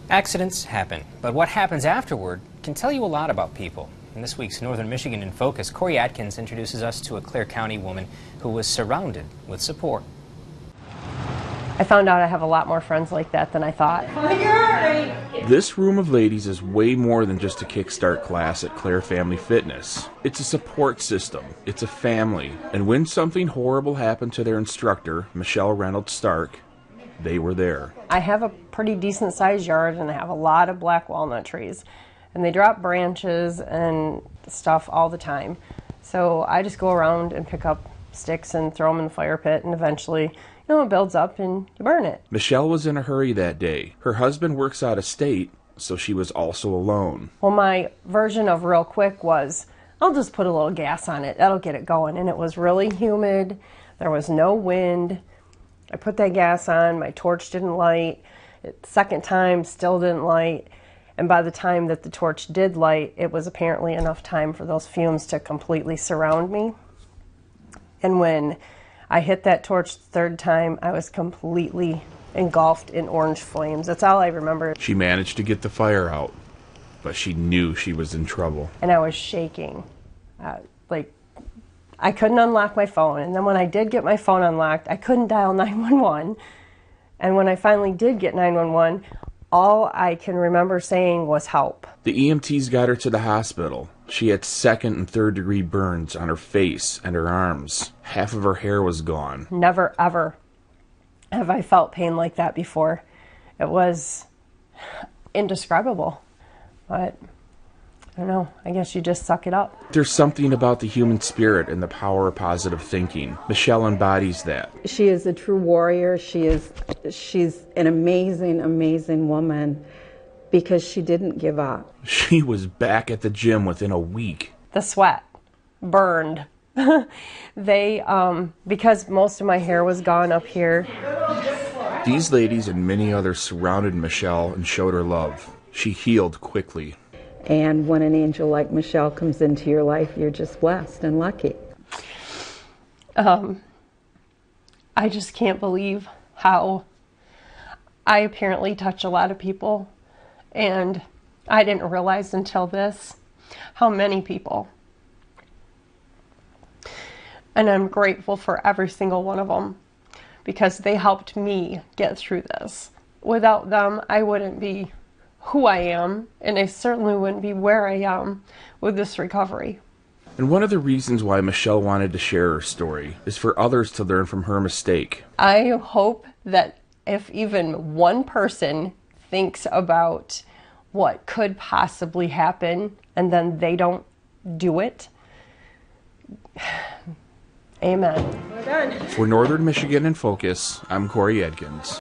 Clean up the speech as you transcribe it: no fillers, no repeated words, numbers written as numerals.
Accidents happen, but what happens afterward can tell you a lot about people. In this week's Northern Michigan in Focus, Corey Atkins introduces us to a Clare County woman who was surrounded with support. I found out I have a lot more friends like that than I thought. This room of ladies is way more than just a kickstart class at Clare Family Fitness. It's a support system. It's a family. And when something horrible happened to their instructor, Michelle Reynolds Stark, they were there. I have a pretty decent sized yard and I have a lot of black walnut trees. And they drop branches and stuff all the time. So I just go around and pick up sticks and throw them in the fire pit, and eventually, it builds up and you burn it. Michelle was in a hurry that day. Her husband works out of state, so she was also alone. Well, my version of real quick was, I'll just put a little gas on it. That'll get it going. And it was really humid. There was no wind. I put that gas on. My torch didn't light. Second time, still didn't light. And by the time that the torch did light, it was apparently enough time for those fumes to completely surround me. And when I hit that torch the third time, I was completely engulfed in orange flames. That's all I remember. She managed to get the fire out, but she knew she was in trouble. And I was shaking. I couldn't unlock my phone. And then when I did get my phone unlocked, I couldn't dial 911. And when I finally did get 911, all I can remember saying was help. The EMTs got her to the hospital. She had second and third degree burns on her face and her arms. Half of her hair was gone. Never, ever have I felt pain like that before. It was indescribable. But I don't know, I guess you just suck it up. There's something about the human spirit and the power of positive thinking. Michelle embodies that. She is a true warrior. She's an amazing, amazing woman because she didn't give up. She was back at the gym within a week. The sweat burned. Because most of my hair was gone up here. These ladies and many others surrounded Michelle and showed her love. She healed quickly. And when an angel like Michelle comes into your life, you're just blessed and lucky. I just can't believe how I apparently touch a lot of people. And I didn't realize until this how many people. And I'm grateful for every single one of them because they helped me get through this. Without them, I wouldn't be who I am, and I certainly wouldn't be where I am with this recovery. And one of the reasons why Michelle wanted to share her story is for others to learn from her mistake. I hope that if even one person thinks about what could possibly happen and then they don't do it, amen. For Northern Michigan in Focus, I'm Corey Atkins.